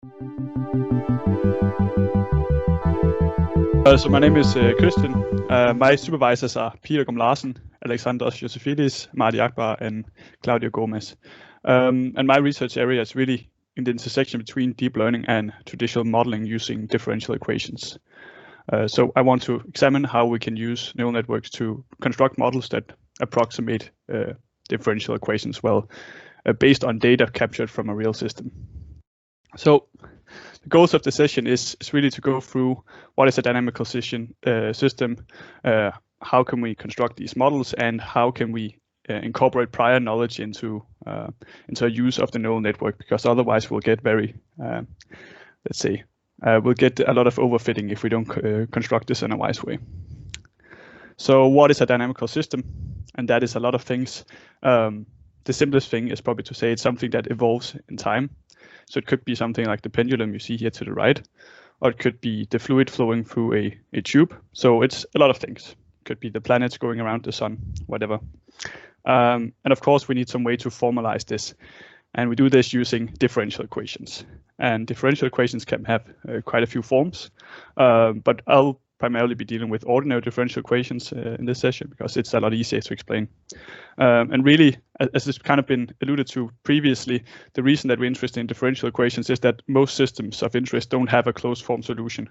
So my name is Christian. My supervisors are Larsen, Alexandros, Iosifidis, Mahdi, Abkar, and Claudio, Gomes. And my research area is really in the intersection between deep learning and traditional modeling using differential equations. So I want to examine how we can use neural networks to construct models that approximate differential equations well, based on data captured from a real system. So the goals of the session is really to go through what is a dynamical system, how can we construct these models, and how can we incorporate prior knowledge into a use of the neural network, because otherwise we'll get very, we'll get a lot of overfitting if we don't construct this in a wise way. So what is a dynamical system? And that is a lot of things. The simplest thing is probably to say it's something that evolves in time. So it could be something like the pendulum you see here to the right, or it could be the fluid flowing through a tube. So it's a lot of things. It could be the planets going around the sun, whatever. And of course, we need some way to formalize this. And we do this using differential equations. And differential equations can have quite a few forms, but I'll primarily be dealing with ordinary differential equations in this session because it's a lot easier to explain. And really, as it's kind of been alluded to previously, the reason that we're interested in differential equations is that most systems of interest don't have a closed form solution.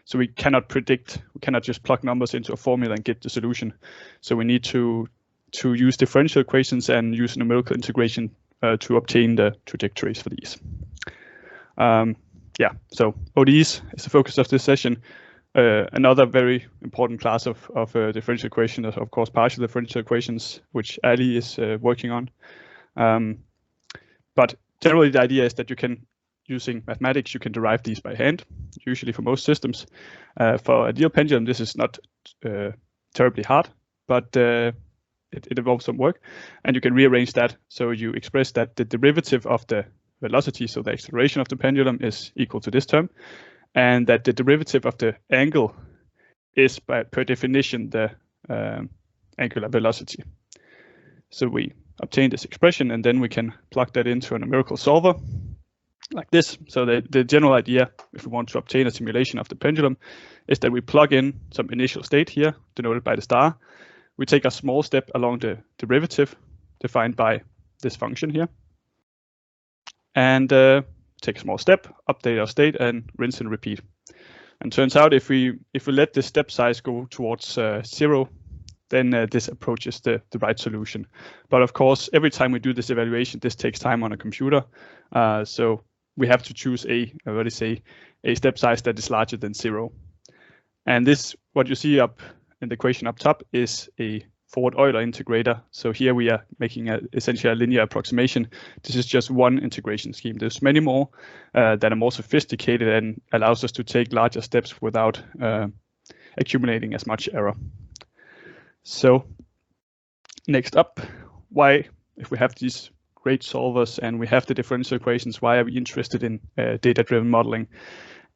So we cannot predict, we cannot just plug numbers into a formula and get the solution. So we need to use differential equations and use numerical integration to obtain the trajectories for these. So ODEs is the focus of this session. Another very important class of differential equations is, of course, partial differential equations, which Ali is working on. But generally, the idea is that you can, using mathematics, you can derive these by hand, usually for most systems. For a real pendulum, this is not terribly hard, but it involves some work. And you can rearrange that. So you express that the derivative of the velocity, so the acceleration of the pendulum, is equal to this term. And that the derivative of the angle is, per definition, the angular velocity. So we obtain this expression, and then we can plug that into a numerical solver like this. So the general idea, if we want to obtain a simulation of the pendulum, is that we plug in some initial state here, denoted by the star. We take a small step along the derivative, defined by this function here. And take a small step, update our state, and rinse and repeat. And turns out if we let the step size go towards 0, then this approaches the right solution. But of course, every time we do this evaluation, this takes time on a computer. So we have to choose a step size that is larger than 0. And this, what you see up in the equation up top, is a forward Euler integrator. So here we are making essentially a linear approximation. This is just one integration scheme. There's many more that are more sophisticated and allows us to take larger steps without accumulating as much error. So next up, why, if we have these great solvers and we have the differential equations, why are we interested in data-driven modeling?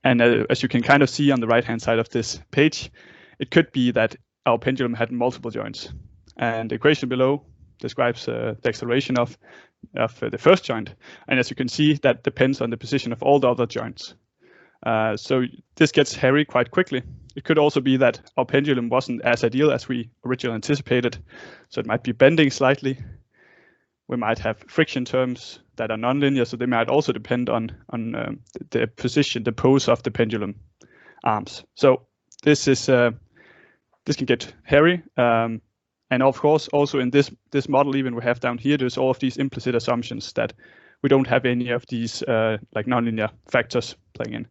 And as you can kind of see on the right-hand side of this page, it could be that our pendulum had multiple joints. And the equation below describes the acceleration of the first joint. And as you can see, that depends on the position of all the other joints. So this gets hairy quite quickly. It could also be that our pendulum wasn't as ideal as we originally anticipated. So it might be bending slightly. We might have friction terms that are nonlinear, so they might also depend on the position, the pose of the pendulum arms. So this can get hairy. And of course, also in this model, even we have down here, there's all of these implicit assumptions that we don't have any of these like nonlinear factors playing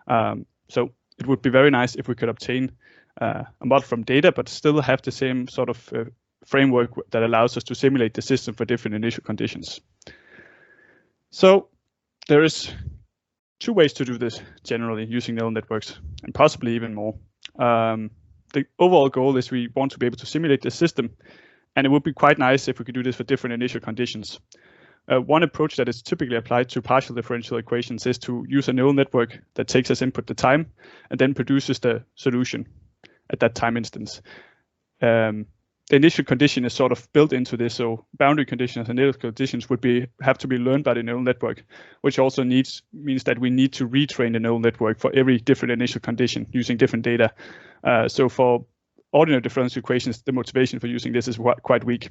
in. So it would be very nice if we could obtain a model from data, but still have the same sort of framework that allows us to simulate the system for different initial conditions. So there is 2 ways to do this generally using neural networks, and possibly even more. The overall goal is we want to be able to simulate the system, and it would be quite nice if we could do this for different initial conditions. One approach that is typically applied to partial differential equations is to use a neural network that takes as input the time and then produces the solution at that time instance. the initial condition is sort of built into this. So boundary conditions and initial conditions would have to be learned by the neural network, which also means that we need to retrain the neural network for every different initial condition using different data. So for ordinary differential equations, the motivation for using this is quite weak.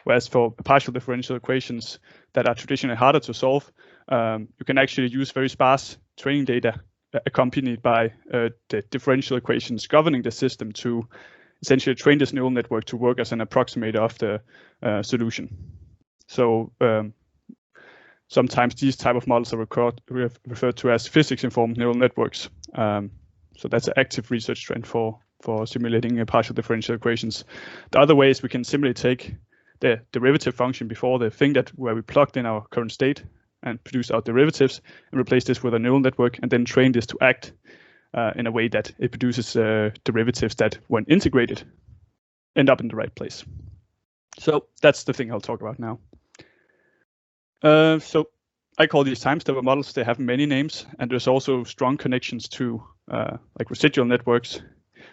Whereas for partial differential equations that are traditionally harder to solve, you can actually use very sparse training data accompanied by the differential equations governing the system to essentially train this neural network to work as an approximator of the solution. So sometimes these type of models are referred to as physics-informed neural networks. So that's an active research trend for simulating partial differential equations. The other way is we can simply take the derivative function before the thing where we plugged in our current state and produce our derivatives and replace this with a neural network and then train this to act in a way that it produces derivatives that, when integrated, end up in the right place. So that's the thing I'll talk about now. So I call these time stepper models. They have many names, and there's also strong connections to like residual networks,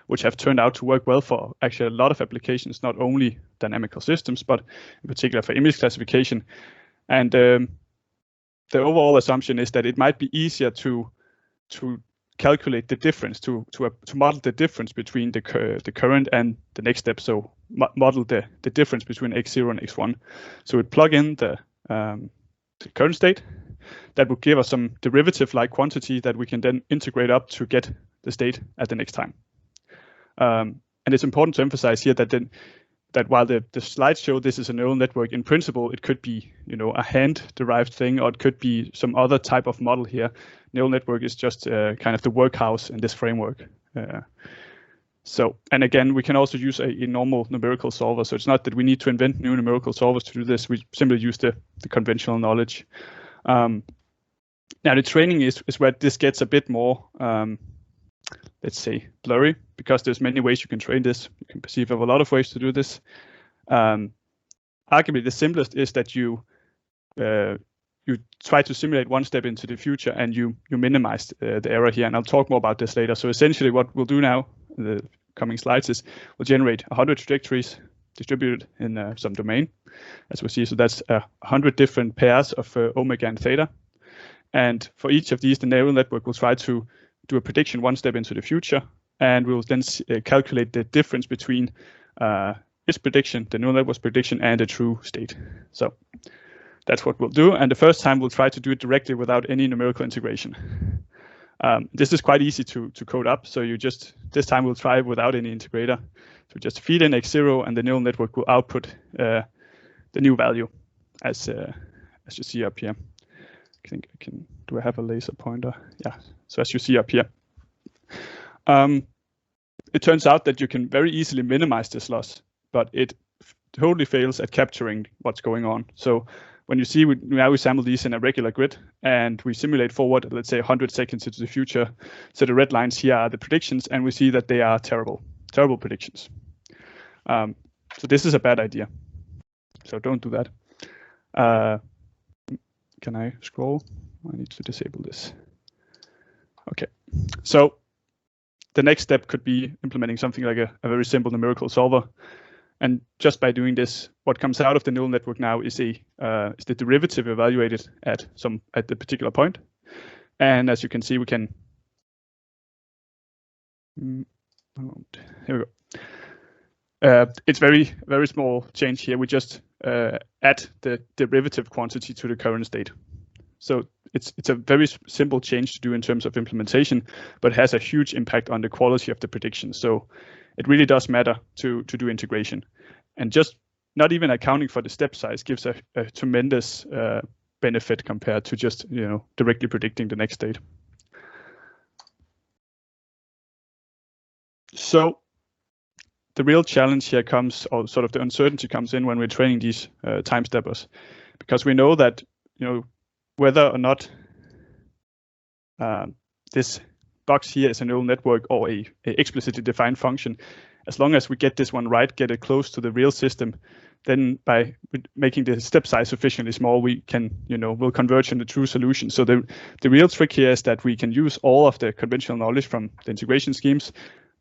which have turned out to work well for actually a lot of applications, not only dynamical systems, but in particular for image classification. And the overall assumption is that it might be easier to calculate the difference, to model the difference between the current and the next step. So model the difference between x0 and x1. So we plug in the current state. That would give us some derivative-like quantity that we can then integrate up to get the state at the next time. And it's important to emphasize here that while the slides show this is a neural network, in principle, it could be, a hand-derived thing, or it could be some other type of model here. Neural network is just kind of the workhouse in this framework. And again, we can also use a normal numerical solver. So it's not that we need to invent new numerical solvers to do this. We simply use the conventional knowledge. Now the training is where this gets a bit more, let's say, blurry, because there's many ways you can train this. You can perceive of a lot of ways to do this. Arguably, the simplest is that you try to simulate one step into the future and you minimize the error here. And I'll talk more about this later. So essentially what we'll do now in the coming slides is we'll generate 100 trajectories distributed in some domain, as we see. So that's 100 different pairs of omega and theta. And for each of these, the neural network will try to do a prediction one step into the future. And we'll then calculate the difference between its prediction, the neural network's prediction, and the true state. So that's what we'll do. And the first time we'll try to do it directly without any numerical integration. This is quite easy to code up. So this time we'll try without any integrator. So just feed in x0 and the neural network will output the new value as you see up here. I think do I have a laser pointer? Yeah, so as you see up here. It turns out that you can very easily minimize this loss, but it totally fails at capturing what's going on. So when you see, now we sample these in a regular grid and we simulate forward, let's say 100 seconds into the future. So the red lines here are the predictions, and we see that they are terrible predictions. So this is a bad idea. So don't do that. Can I scroll? I need to disable this. Okay, so the next step could be implementing something like a very simple numerical solver. And just by doing this, what comes out of the neural network now is the derivative evaluated at the particular point. And as you can see, we can. Here we go. It's very, very small change here. We just add the derivative quantity to the current state. So it's a very simple change to do in terms of implementation, but has a huge impact on the quality of the prediction. So it really does matter to do integration. And just not even accounting for the step size gives a tremendous benefit compared to just directly predicting the next state. So the real challenge here comes, or sort of the uncertainty comes in when we're training these time steppers, because we know that whether or not this box here is a neural network or a explicitly defined function, as long as we get this one right, get it close to the real system, then by making the step size sufficiently small, we can, we'll converge in the true solution. So the real trick here is that we can use all of the conventional knowledge from the integration schemes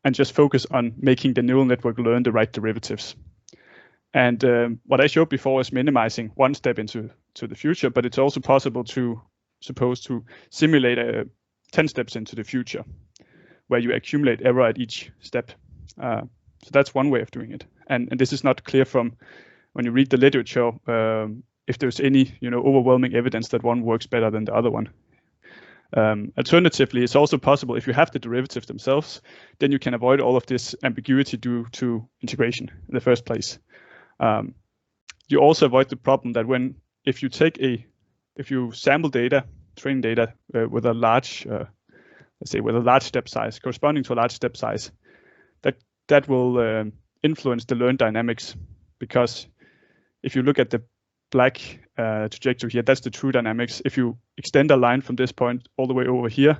and just focus on making the neural network learn the right derivatives. And what I showed before is minimizing one step into the future, but it's also possible to simulate 10 steps into the future, where you accumulate error at each step. So that's one way of doing it. And this is not clear from when you read the literature if there's any overwhelming evidence that one works better than the other one. Alternatively, it's also possible if you have the derivatives themselves, then you can avoid all of this ambiguity due to integration in the first place. You also avoid the problem that if you sample data, training data with a large, let's say with a large step size, corresponding to a large step size, that will influence the learned dynamics, because if you look at the black trajectory here, that's the true dynamics. If you extend a line from this point all the way over here,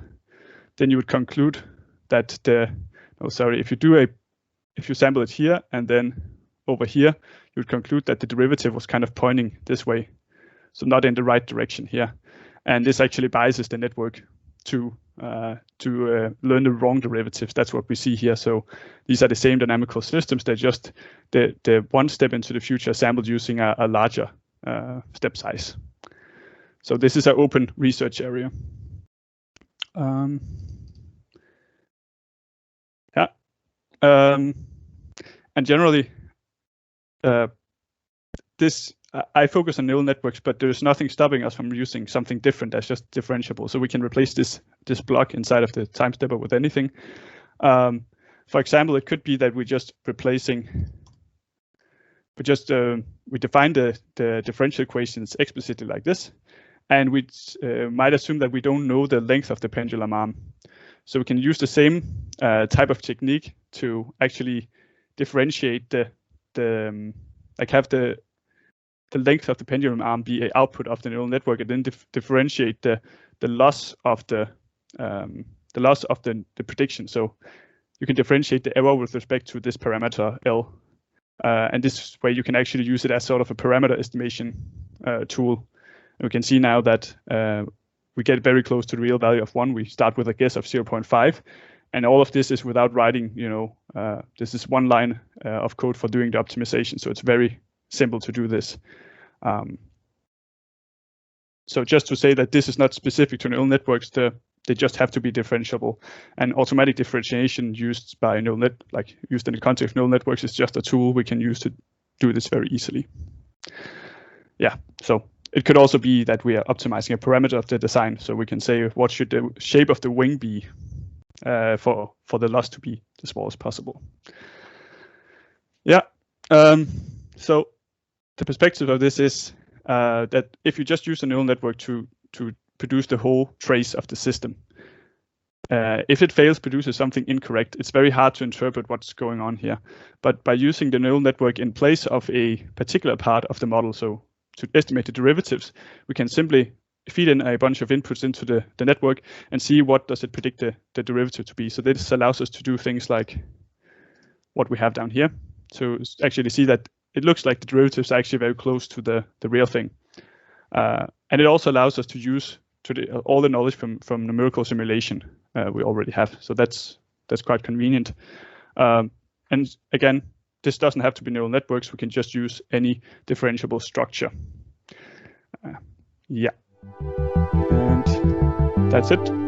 then you would conclude that if you sample it here and then over here, you would conclude that the derivative was kind of pointing this way, so not in the right direction here. And this actually biases the network to learn the wrong derivatives. That's what we see here. So these are the same dynamical systems. They're just the one step into the future sampled using a larger step size. So this is an open research area. And generally, I focus on neural networks, but there's nothing stopping us from using something different that's just differentiable. So we can replace this block inside of the time stepper with anything. For example, it could be that we define the differential equations explicitly like this, and we might assume that we don't know the length of the pendulum arm. So we can use the same type of technique to actually differentiate have the length of the pendulum arm be an output of the neural network, and then differentiate the loss of the prediction. So you can differentiate the error with respect to this parameter L, and this way you can actually use it as sort of a parameter estimation tool. And we can see now that we get very close to the real value of 1. We start with a guess of 0.5, and all of this is without writing. This is one line of code for doing the optimization, so it's very simple to do this. So just to say that this is not specific to neural networks, they just have to be differentiable. And automatic differentiation used by used in the context of neural networks is just a tool we can use to do this very easily. Yeah, so it could also be that we are optimizing a parameter of the design. So we can say what should the shape of the wing be for the loss to be the smallest possible. Yeah. So the perspective of this is that if you just use a neural network to produce the whole trace of the system, if it fails, produces something incorrect, it's very hard to interpret what's going on here. But by using the neural network in place of a particular part of the model, so to estimate the derivatives, we can simply feed in a bunch of inputs into the network and see what does it predict the derivative to be. So this allows us to do things like what we have down here, to actually see that it looks like the derivatives are actually very close to the real thing. And it also allows us to use all the knowledge from numerical simulation we already have. So that's quite convenient. And again, this doesn't have to be neural networks. We can just use any differentiable structure. Yeah. And that's it.